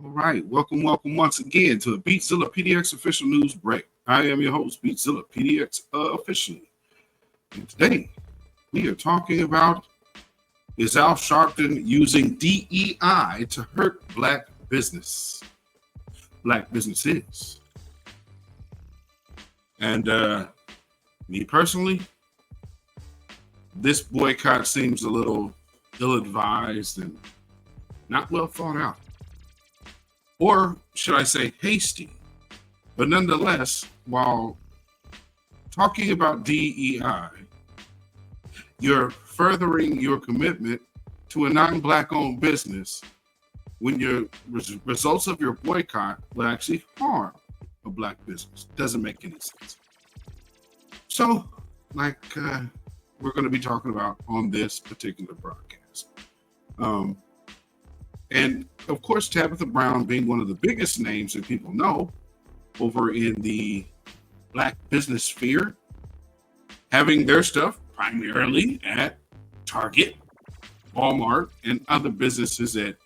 All right, welcome once again to the beatzillapdx official news break. I am your host, beatzillapdx official. And today we are talking about, is Al Sharpton using DEI to hurt black businesses? And me personally, this boycott seems a little ill-advised and not well thought out. Or should I say hasty? But nonetheless, while talking about DEI, you're furthering your commitment to a non-black owned business when your results of your boycott will actually harm a black business. Doesn't make any sense. So, we're going to be talking about on this particular broadcast. And of course, Tabitha Brown being one of the biggest names that people know over in the black business sphere, having their stuff primarily at Target, Walmart, and other businesses that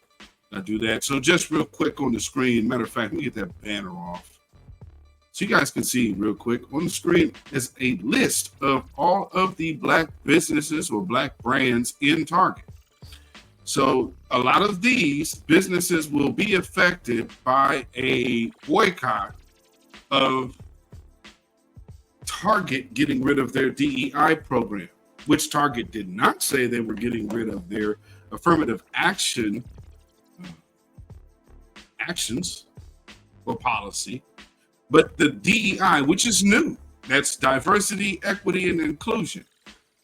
do that. So just real quick on the screen, matter of fact, let me get that banner off so you guys can see real quick. On the screen is a list of all of the black businesses or black brands in Target. So a lot of these businesses will be affected by a boycott of Target getting rid of their DEI program, which Target did not say they were getting rid of their affirmative actions or policy, but the DEI, which is new, that's diversity, equity, and inclusion,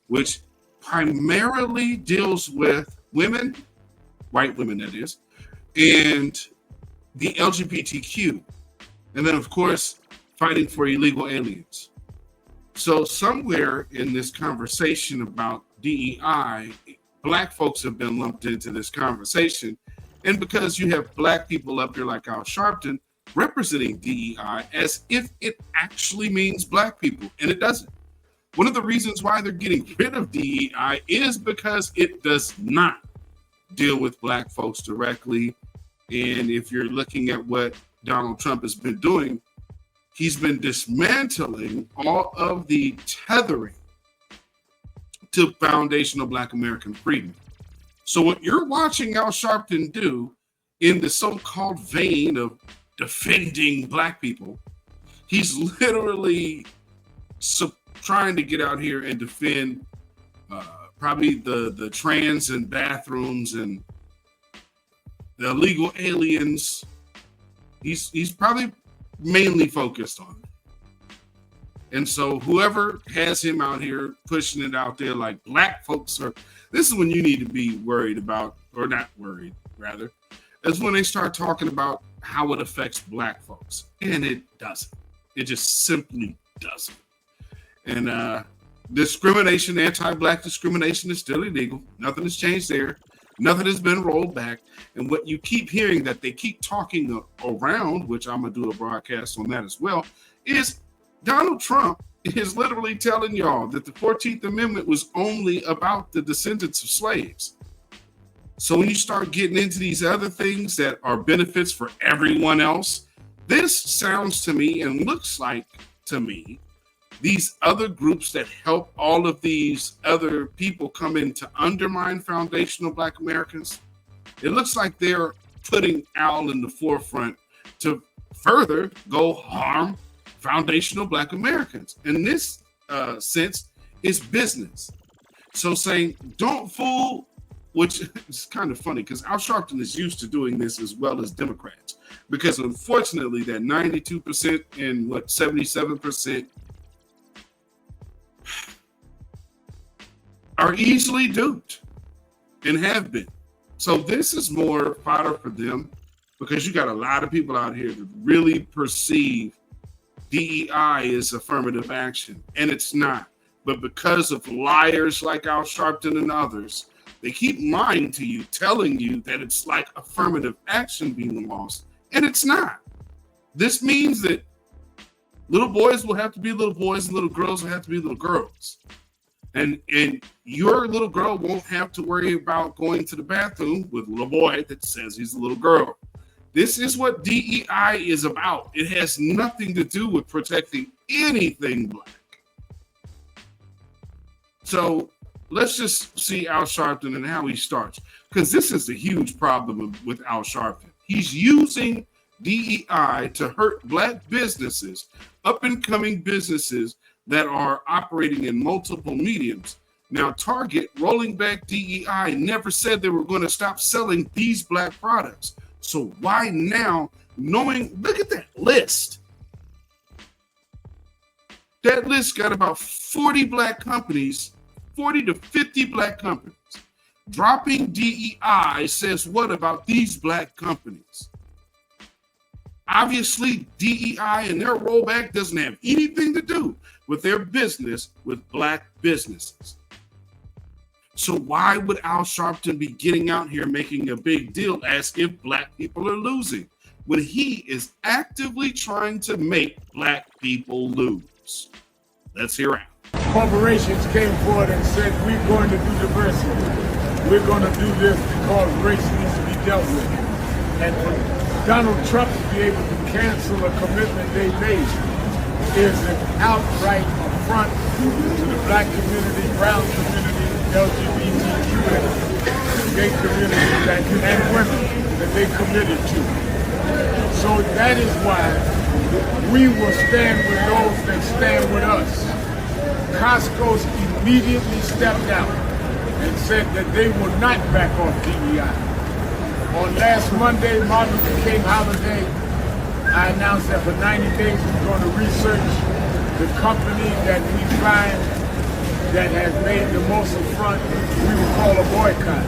which primarily deals with women, white women that is, and the LGBTQ, and then of course fighting for illegal aliens. So somewhere in this conversation about DEI, black folks have been lumped into this conversation, and because you have black people up there like Al Sharpton representing DEI as if it actually means black people, and it doesn't. One of the reasons why they're getting rid of DEI is because it does not deal with black folks directly. And if you're looking at what Donald Trump has been doing, he's been dismantling all of the tethering to foundational black American freedom. So what you're watching Al Sharpton do in the so-called vein of defending black people, he's literally trying to get out here and defend probably the trans and bathrooms and the illegal aliens. He's probably mainly focused on it. And so whoever has him out here pushing it out there like black folks are, this is when you need to be worried about, or not worried rather, is when they start talking about how it affects black folks. And it doesn't. It just simply doesn't. And discrimination, anti-black discrimination is still illegal. Nothing has changed there. Nothing has been rolled back. And what you keep hearing that they keep talking around, which I'm going to do a broadcast on that as well, is Donald Trump is literally telling y'all that the 14th Amendment was only about the descendants of slaves. So when you start getting into these other things that are benefits for everyone else, this sounds to me and looks like to me these other groups that help all of these other people come in to undermine foundational black Americans, it looks like they're putting Al in the forefront to further go harm foundational black Americans. In this sense, it's business. So saying, don't fool, which is kind of funny because Al Sharpton is used to doing this as well as Democrats, because unfortunately that 92% and 77% are easily duped and have been. So this is more fodder for them because you got a lot of people out here that really perceive DEI as affirmative action, and it's not. But because of liars like Al Sharpton and others, they keep lying to you, telling you that it's like affirmative action being lost, and it's not. This means that little boys will have to be little boys and little girls will have to be little girls. And your little girl won't have to worry about going to the bathroom with a little boy that says he's a little girl. This is what DEI is about. It has nothing to do with protecting anything black. So let's just see Al Sharpton and how he starts, because this is the huge problem with Al Sharpton. He's using DEI to hurt black businesses, up-and-coming businesses that are operating in multiple mediums. Now, Target, rolling back DEI, never said they were going to stop selling these black products. So why now, knowing, look at that list. That list got about 40 black companies, 40 to 50 black companies. Dropping DEI says what about these black companies? Obviously, DEI and their rollback doesn't have anything to do with their business with black businesses. So why would Al Sharpton be getting out here making a big deal as if black people are losing when he is actively trying to make black people lose? Let's hear out. Corporations came forward and said, we're going to do diversity. We're going to do this because race needs to be dealt with. And for Donald Trump to be able to cancel a commitment they made is an outright affront to the black community, brown community, LGBTQ, and gay community and women that they committed to. So that is why we will stand with those that stand with us. Costco's immediately stepped out and said that they will not back off DEI. On last Monday, Martin Luther King holiday, I announced that for 90 days we're going to research the company that we find that has made the most affront. We will call a boycott.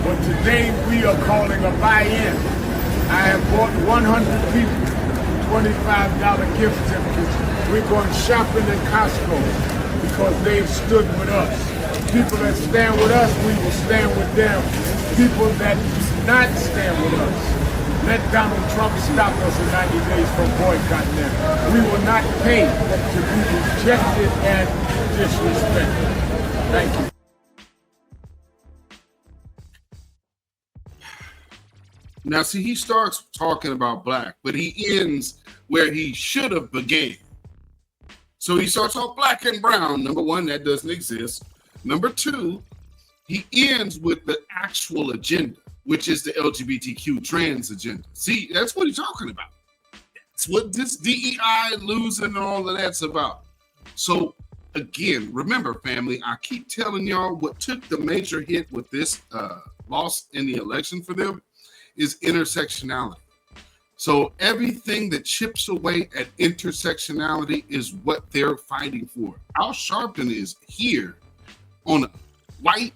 But today we are calling a buy-in. I have bought 100 people $25 gift certificates. We're going shopping at Costco because they've stood with us. People that stand with us, we will stand with them. People that do not stand with us, let Donald Trump stop us in 90 days from boycotting them. We will not pay to be rejected and disrespected. Thank you. Now, see, he starts talking about black, but he ends where he should have began. So he starts off black and brown. Number one, that doesn't exist. Number two, he ends with the actual agenda, which is the LGBTQ trans agenda. See, that's what he's talking about. That's what this DEI losing and all of that's about. So again, remember, family, I keep telling y'all what took the major hit with this loss in the election for them is intersectionality. So everything that chips away at intersectionality is what they're fighting for. Al Sharpton is here on a white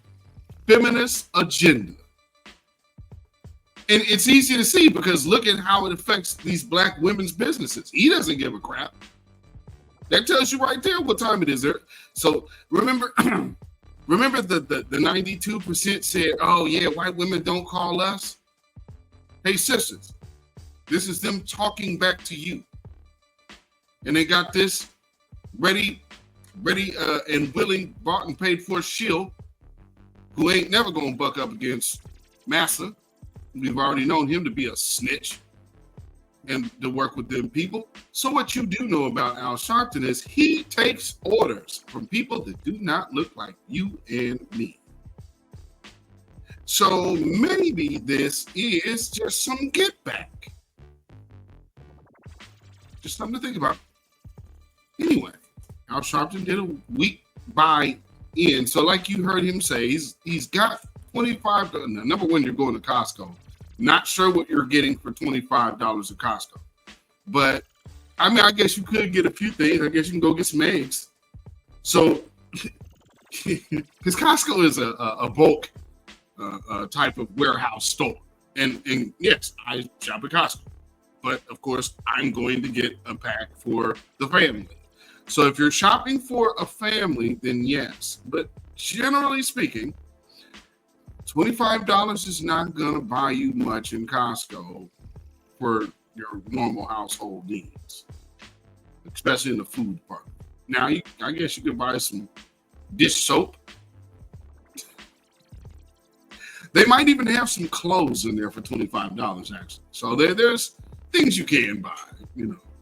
feminist agenda. And it's easy to see because look at how it affects these black women's businesses. He doesn't give a crap. That tells you right there what time it is there. So remember, remember the 92% said, oh yeah, white women don't call us. Hey sisters, this is them talking back to you. And they got this ready and willing, bought and paid for shield who ain't never gonna buck up against Massa. We've already known him to be a snitch and to work with them people. So what you do know about Al Sharpton is he takes orders from people that do not look like you and me. So maybe this is just some get back. Just something to think about. Anyway, Al Sharpton did a week buy-in. So like you heard him say, he's got $25. Number one, you're going to Costco. Not sure what you're getting for $25 at Costco. But, I mean, I guess you could get a few things. I guess you can go get some eggs. So, because Costco is a bulk type of warehouse store. And yes, I shop at Costco. But, of course, I'm going to get a pack for the family. So if you're shopping for a family, then yes. But generally speaking, $25 is not going to buy you much in Costco for your normal household needs, especially in the food department. Now, I guess you could buy some dish soap. They might even have some clothes in there for $25, actually. So there's things you can buy,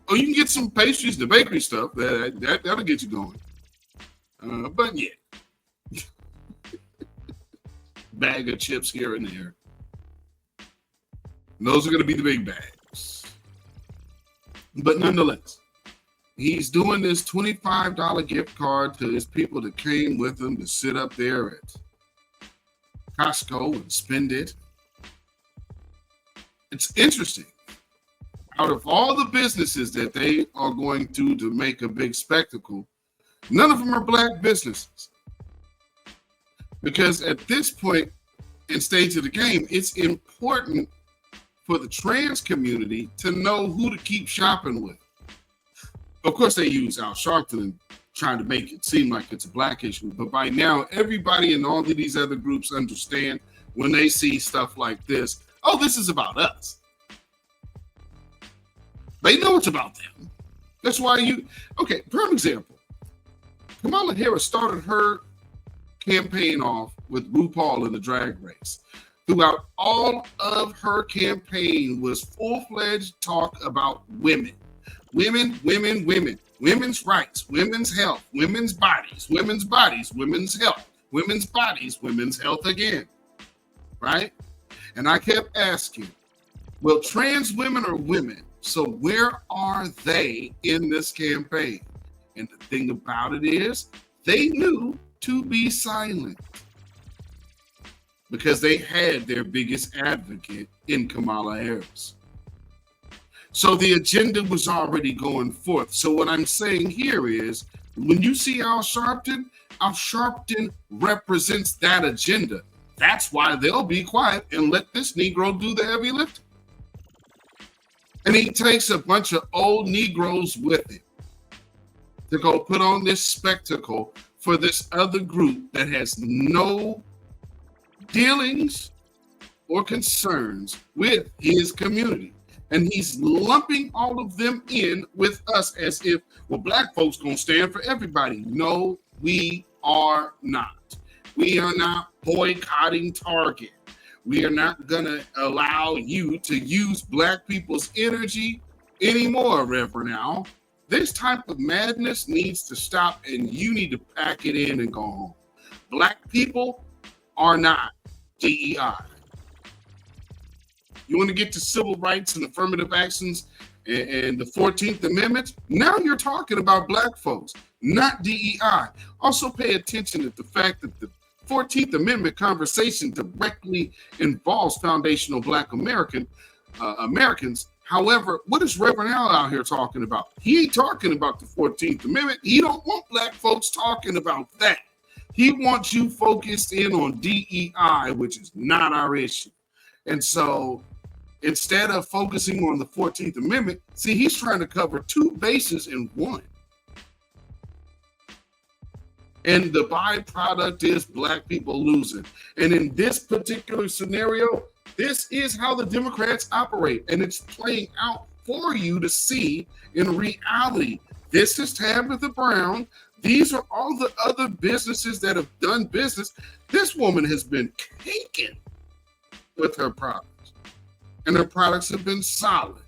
Or you can get some pastries, the bakery stuff. That'll get you going. But yeah. Bag of chips here and there. And those are going to be the big bags. But nonetheless, he's doing this $25 gift card to his people that came with him to sit up there at Costco and spend it. It's interesting. Out of all the businesses that they are going to make a big spectacle, none of them are black businesses. Because at this point and stage of the game, it's important for the trans community to know who to keep shopping with. Of course, they use Al Sharpton and trying to make it seem like it's a black issue. But by now, everybody in all of these other groups understand when they see stuff like this, oh, this is about us. They know it's about them. That's why okay, for example, Kamala Harris started her campaign off with RuPaul in the Drag Race. Throughout all of her campaign was full-fledged talk about women. Women, women, women. Women's rights, women's health, women's bodies, women's health, women's bodies, women's health again. Right? And I kept asking, well, trans women are women. So where are they in this campaign? And the thing about it is, they knew to be silent because they had their biggest advocate in Kamala Harris. So the agenda was already going forth. So what I'm saying here is, when you see Al Sharpton represents that agenda. That's why they'll be quiet and let this Negro do the heavy lifting. And he takes a bunch of old Negroes with him to go put on this spectacle for this other group that has no dealings or concerns with his community. And he's lumping all of them in with us as if, well, black folks gonna stand for everybody. No, we are not. We are not boycotting Target. We are not gonna allow you to use black people's energy anymore, Reverend Al. This type of madness needs to stop, and you need to pack it in and go home. Black people are not DEI. You want to get to civil rights and affirmative actions and the 14th Amendment? Now you're talking about black folks, not DEI. Also pay attention to the fact that the 14th Amendment conversation directly involves foundational black Americans. However, what is Reverend Al out here talking about? He ain't talking about the 14th Amendment. He don't want black folks talking about that. He wants you focused in on DEI, which is not our issue. And so instead of focusing on the 14th Amendment, see, he's trying to cover two bases in one. And the byproduct is black people losing. And in this particular scenario, this is how the Democrats operate. And it's playing out for you to see in reality. This is Tabitha Brown. These are all the other businesses that have done business. This woman has been caking with her products. And her products have been solid.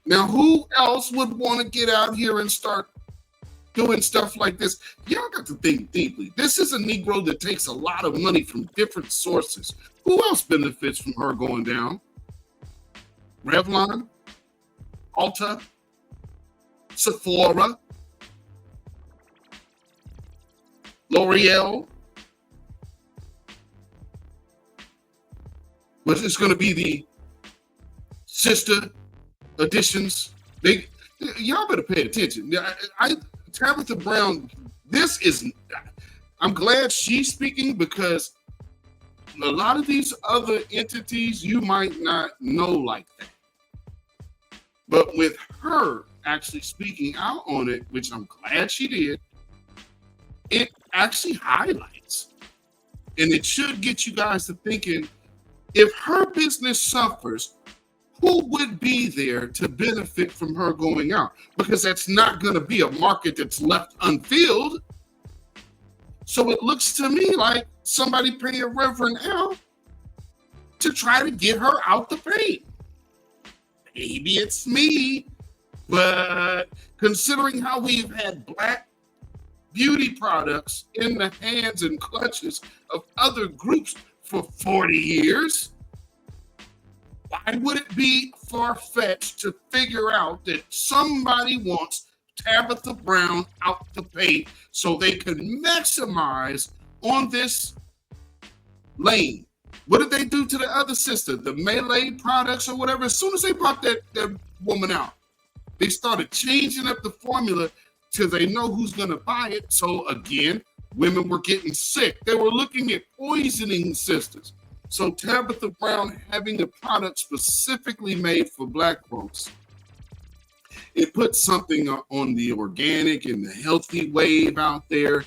Now, who else would want to get out here and start doing stuff like this? Y'all got to think deeply. This is a Negro that takes a lot of money from different sources. Who else benefits from her going down? Revlon, Ulta, Sephora, L'Oreal. But it's going to be the sister editions. Y'all better pay attention. Tabitha Brown, I'm glad she's speaking, because a lot of these other entities you might not know like that. But with her actually speaking out on it, which I'm glad she did, it actually highlights, and it should get you guys to thinking, if her business suffers, who would be there to benefit from her going out? Because that's not going to be a market that's left unfilled. So it looks to me like somebody paying Reverend Al to try to get her out the paint. Maybe it's me, but considering how we've had Black beauty products in the hands and clutches of other groups for 40 years, why would it be far-fetched to figure out that somebody wants Tabitha Brown out the paint so they can maximize on this lane? What did they do to the other sister, the Melee products or whatever? As soon as they brought that woman out, they started changing up the formula till they know who's going to buy it. So again, women were getting sick. They were looking at poisoning sisters. So Tabitha Brown having a product specifically made for Black folks, it put something on the organic and the healthy wave out there.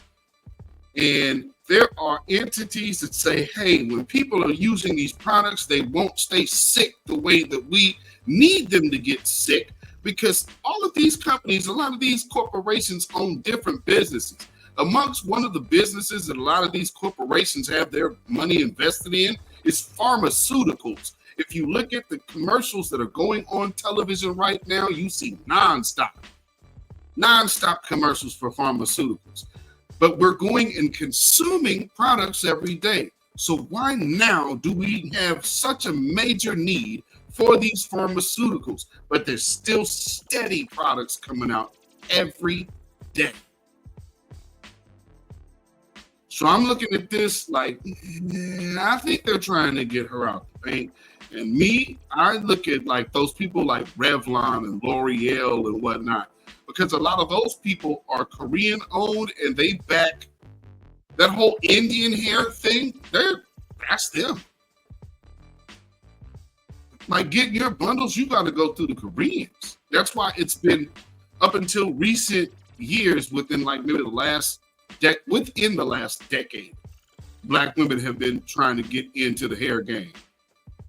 And there are entities that say, hey, when people are using these products, they won't stay sick the way that we need them to get sick, because all of these companies, a lot of these corporations own different businesses. Amongst one of the businesses that a lot of these corporations have their money invested in is pharmaceuticals. If you look at the commercials that are going on television right now, you see nonstop commercials for pharmaceuticals. But we're going and consuming products every day. So why now do we have such a major need for these pharmaceuticals? But there's still steady products coming out every day. So I'm looking at this like, I think they're trying to get her out the paint. And me, I look at like those people like Revlon and L'Oreal and whatnot, because a lot of those people are Korean owned and they back that whole Indian hair thing. That's them. Like getting your bundles, you got to go through the Koreans. That's why it's been up until recent years, within like maybe the last decade, Black women have been trying to get into the hair game.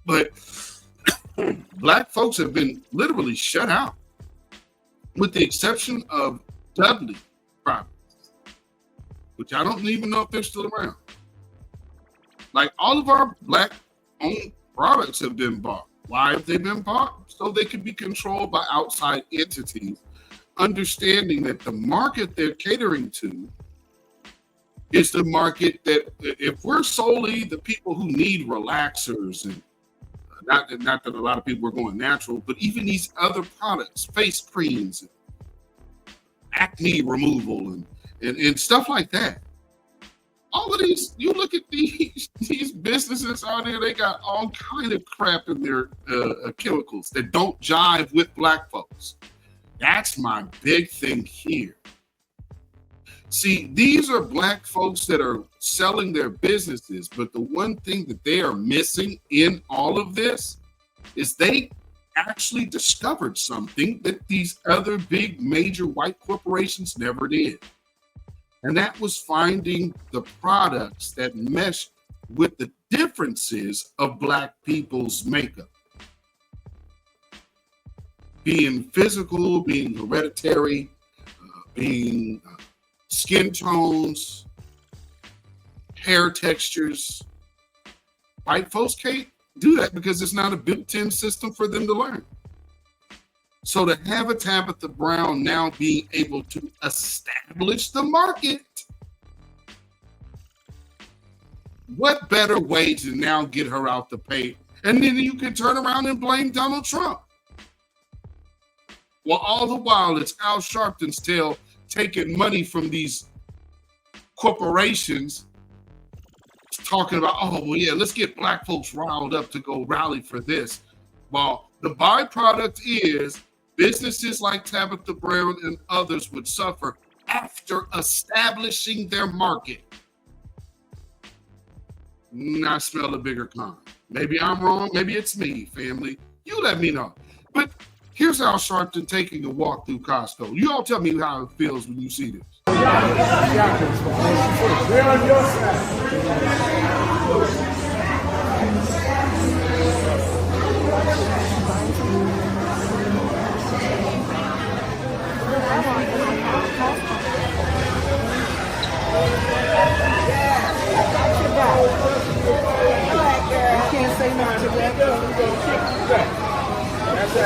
But Black folks have been literally shut out, with the exception of Dudley products, which I don't even know if they're still around. Like all of our Black owned products have been bought. Why have they been bought? So they can be controlled by outside entities, understanding that the market they're catering to is the market that, if we're solely the people who need relaxers, and not that a lot of people are going natural, but even these other products, face creams, and acne removal, and stuff like that. All of these, you look at these businesses out there, they got all kind of crap in their chemicals that don't jive with Black folks. That's my big thing here. See, these are Black folks that are selling their businesses, but the one thing that they are missing in all of this is they actually discovered something that these other big major white corporations never did. And that was finding the products that mesh with the differences of Black people's makeup. Being physical, being hereditary, being skin tones, hair textures. White folks can't do that because it's not a built-in system for them to learn. So to have a Tabitha Brown now being able to establish the market, what better way to now get her out the paint? And then you can turn around and blame Donald Trump. Well, all the while it's Al Sharpton's tail taking money from these corporations, talking about, oh, well, yeah, let's get Black folks riled up to go rally for this. Well, the byproduct is businesses like Tabitha Brown and others would suffer after establishing their market. I smell a bigger con. Maybe I'm wrong. Maybe it's me, family. You let me know. But here's Al Sharpton taking a walk through Costco. You all tell me how it feels when you see this. They're on your side. I can't say nothing. Good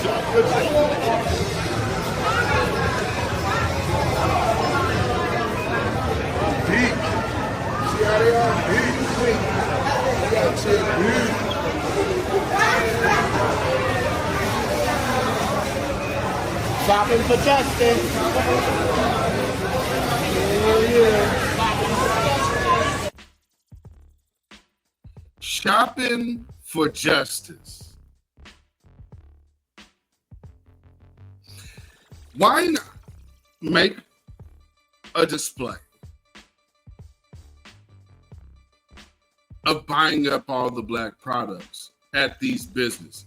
job, good job. Deep. See how they are? Deep. That's it, deep. Shopping for justice. Shopping for justice. Why not make a display of buying up all the black products at these businesses?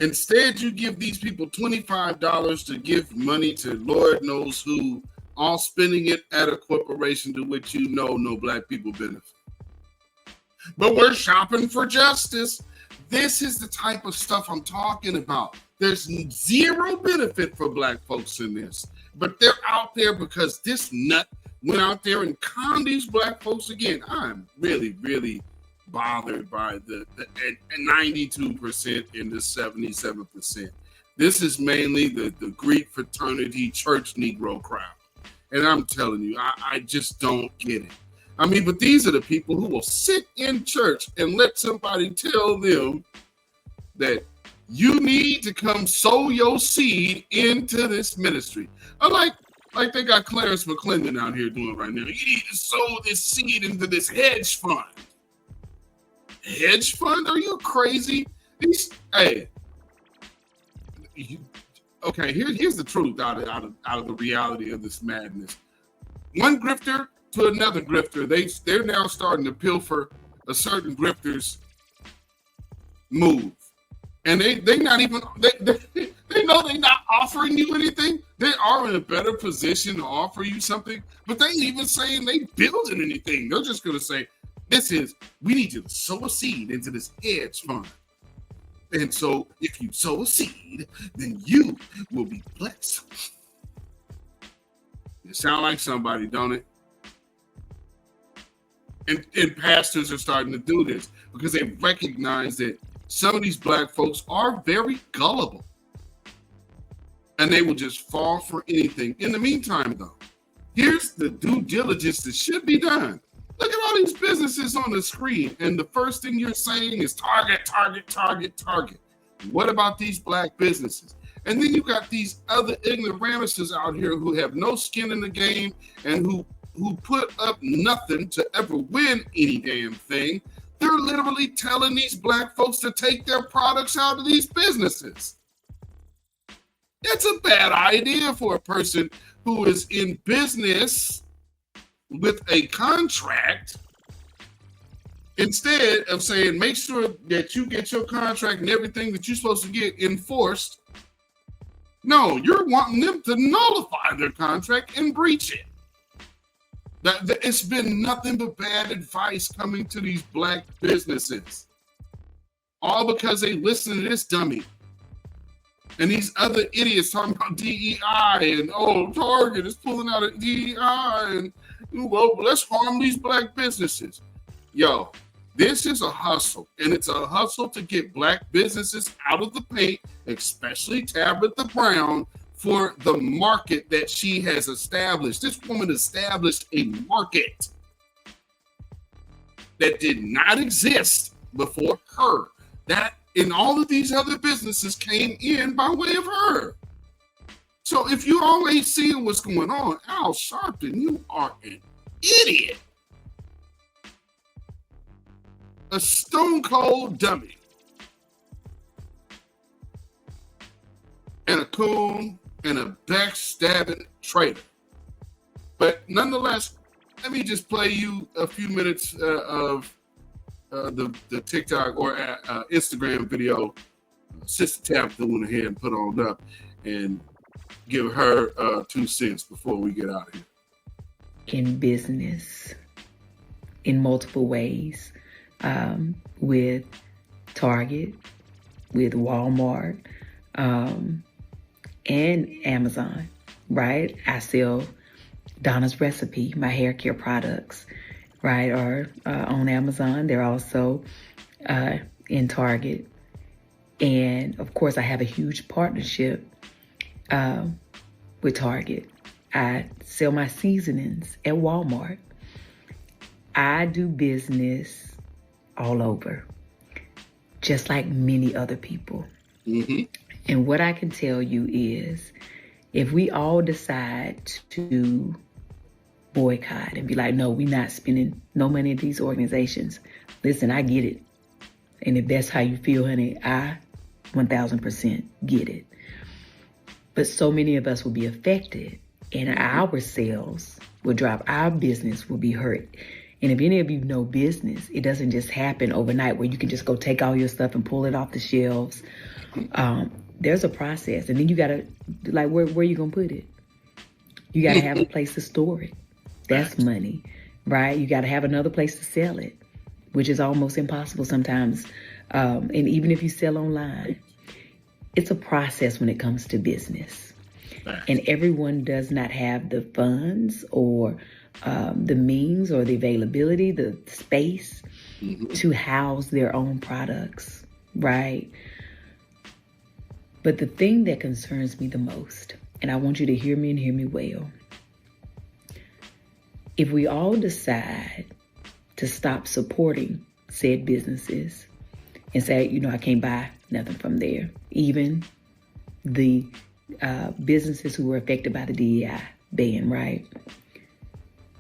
Instead, you give these people $25 to give money to Lord knows who, all spending it at a corporation to which you know no black people benefit. But we're shopping for justice. This is the type of stuff I'm talking about. There's zero benefit for black folks in this, but they're out there because this nut went out there and conned these black folks again. I'm really, really bothered by the 92% and the 77%. This is mainly the Greek fraternity church Negro crowd. And I'm telling you, I just don't get it. I mean, but these are the people who will sit in church and let somebody tell them that you need to come sow your seed into this ministry. Like they got Clarence McClendon out here doing right now. You need to sow this seed into this hedge fund. Hedge fund? Are you crazy? Here's the truth out of the reality of this madness. One grifter to another grifter, they're now starting to pilfer a certain grifter's move. And they not even they know they're not offering you anything. They are in a better position to offer you something, but they ain't even saying they building anything. They're just gonna say, we need you to sow a seed into this hedge fund. And so if you sow a seed, then you will be blessed. It sounds like somebody, don't it? And pastors are starting to do this because they recognize that some of these black folks are very gullible. And they will just fall for anything. In the meantime, though, here's the due diligence that should be done. Look at all these businesses on the screen, and the first thing you're saying is target, target, target, target. What about these black businesses? And then you got these other ignoramuses out here who have no skin in the game and who put up nothing to ever win any damn thing. They're literally telling these black folks to take their products out of these businesses. It's a bad idea for a person who is in business with a contract. Instead of saying, make sure that you get your contract and everything that you're supposed to get enforced. No, you're wanting them to nullify their contract and breach it. It's been nothing but bad advice coming to these black businesses. All because they listen to this dummy. And these other idiots talking about DEI and, Target is pulling out of DEI and, well, let's harm these black businesses. Yo, this is a hustle, and it's a hustle to get black businesses out of the paint, especially Tabitha Brown, for the market that she has established. This woman established a market that did not exist before her. That and all of these other businesses came in by way of her. So if you always seeing what's going on, Al Sharpton, you are an idiot. A stone cold dummy. And a coon and a backstabbing traitor. But nonetheless, let me just play you a few minutes of the TikTok or Instagram video Sister Tabitha went ahead and put on up, and give her 2 cents before we get out of here. In business in multiple ways, with Target, with Walmart, and Amazon, right? I sell Donna's Recipe, my hair care products, right, are on Amazon. They're also in Target. And of course, I have a huge partnership with Target. I sell my seasonings at Walmart. I do business all over, just like many other people. Mm-hmm. And what I can tell you is, if we all decide to boycott and be like, no, we're not spending no money at these organizations. Listen, I get it. And if that's how you feel, honey, I 1000% get it. But so many of us will be affected, and our sales will drop. Our business will be hurt. And if any of you know business, it doesn't just happen overnight where you can just go take all your stuff and pull it off the shelves. There's a process. And then you got to, like, where you going to put it? You got to have a place to store it. That's money, right? You got to have another place to sell it, which is almost impossible sometimes. And even if you sell online, it's a process when it comes to business. And everyone does not have the funds or the means or the availability, the space to house their own products, right? But the thing that concerns me the most, and I want you to hear me and hear me well, if we all decide to stop supporting said businesses and say, you know, I can't buy nothing from there, even the businesses who were affected by the DEI ban, right?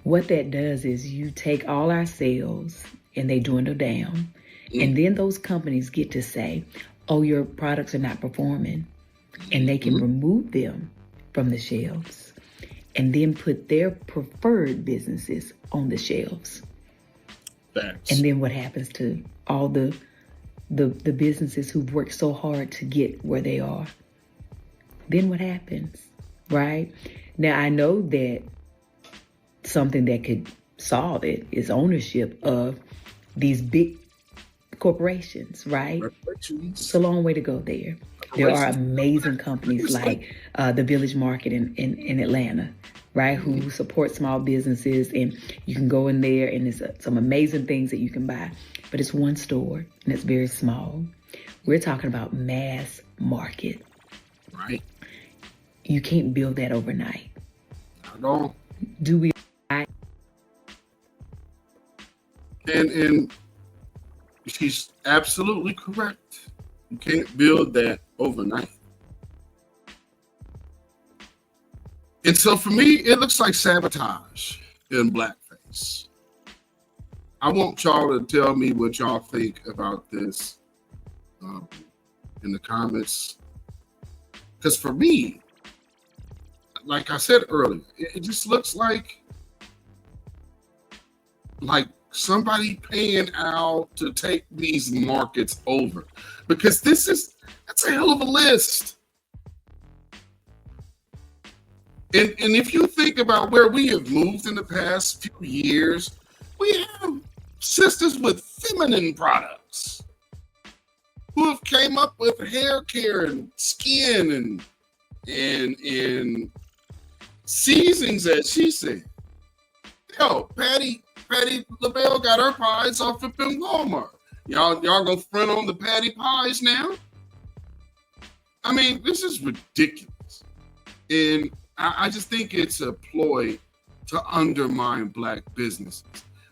What that does is you take all our sales and they dwindle down. And then those companies get to say, oh, your products are not performing. And they can remove them from the shelves and then put their preferred businesses on the shelves. Thanks. And then what happens to all the businesses who've worked so hard to get where they are? Then what happens, right? Now, I know that something that could solve it is ownership of these big corporations, right? It's a long way to go there. There are amazing companies like the Village Market in Atlanta, right, who support small businesses, and you can go in there and there's some amazing things that you can buy. But it's one store and it's very small. We're talking about mass market. Right. You can't build that overnight. Not at all. Do we? And she's absolutely correct. You can't build that overnight. And so for me, it looks like sabotage in blackface. I want y'all to tell me what y'all think about this in the comments. Because for me, like I said earlier, it just looks like somebody paying out to take these markets over, because that's a hell of a list. And if you think about where we have moved in the past few years, we have sisters with feminine products who have came up with hair care and skin and seasonings, as she said. Yo, Patty LaBelle got her pies off up in Walmart. Y'all gonna front on the Patty pies now? I mean, this is ridiculous. And I just think it's a ploy to undermine black businesses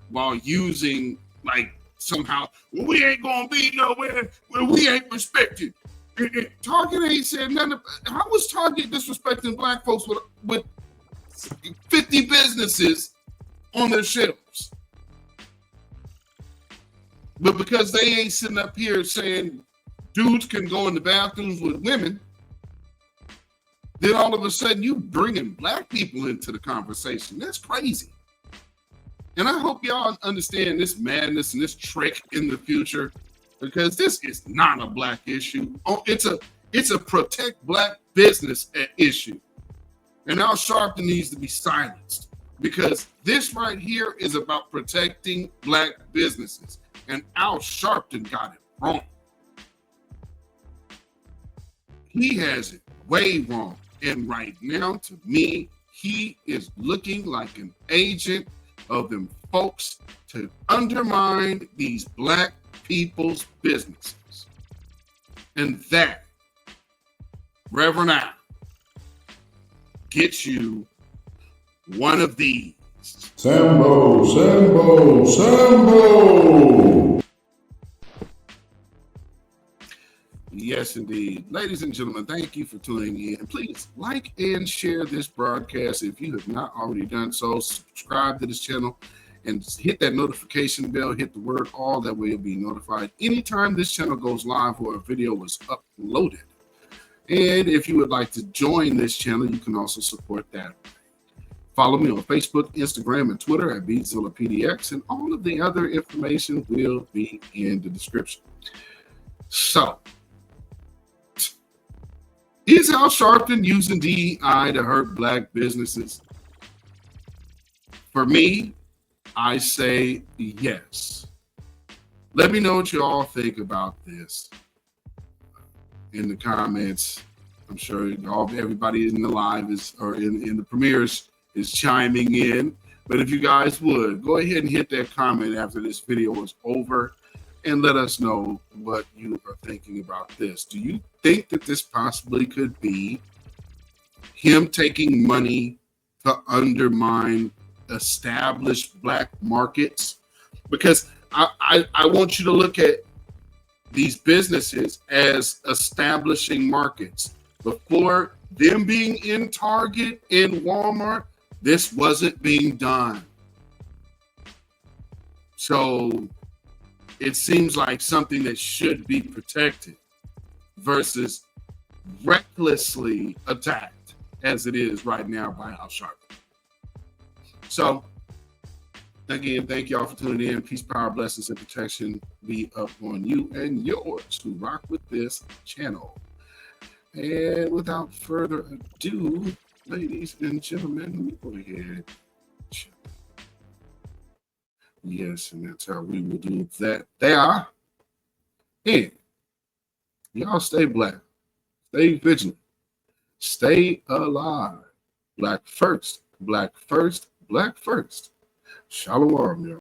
while using, like, somehow, well, we ain't gonna be nowhere where we ain't respected. Target ain't said nothing. How was Target disrespecting black folks with 50 businesses on their shelves? But because they ain't sitting up here saying dudes can go in the bathrooms with women, then all of a sudden you bringing black people into the conversation. That's crazy. And I hope y'all understand this madness and this trick in the future, because this is not a black issue. Oh, it's a protect black business issue. And Al Sharpton needs to be silenced, because this right here is about protecting black businesses. And Al Sharpton got it wrong. He has it way wrong. And right now, to me, he is looking like an agent of them folks to undermine these black people's businesses. And that, Reverend Al, gets you one of these. Sambo, Sambo, Sambo! Yes, indeed. Ladies and gentlemen, thank you for tuning in. Please like and share this broadcast. If you have not already done so, subscribe to this channel and hit that notification bell, hit the word all, that way you'll be notified anytime this channel goes live or a video is uploaded. And if you would like to join this channel, you can also support that. Follow me on Facebook, Instagram, and Twitter at beatzillapdx, and all of the other information will be in the description. So, is Al Sharpton using DEI to hurt black businesses? For me, I say yes. Let me know what you all think about this in the comments. I'm sure everybody in the live or in the premieres is chiming in. But if you guys would, go ahead and hit that comment after this video is over and let us know what you are thinking about this. Do you think that this possibly could be him taking money to undermine established black markets? Because I want you to look at these businesses as establishing markets. Before them being in Target, in Walmart, this wasn't being done. So it seems like something that should be protected versus recklessly attacked as it is right now by Al Sharpton. So again, thank y'all for tuning in. Peace, power, blessings, and protection be upon you and yours who rock with this channel. And without further ado, ladies and gentlemen, go ahead. Yes, and that's how we will do that there. And y'all stay black, stay vigilant, stay alive. Black first, black first, black first. Shalom, y'all.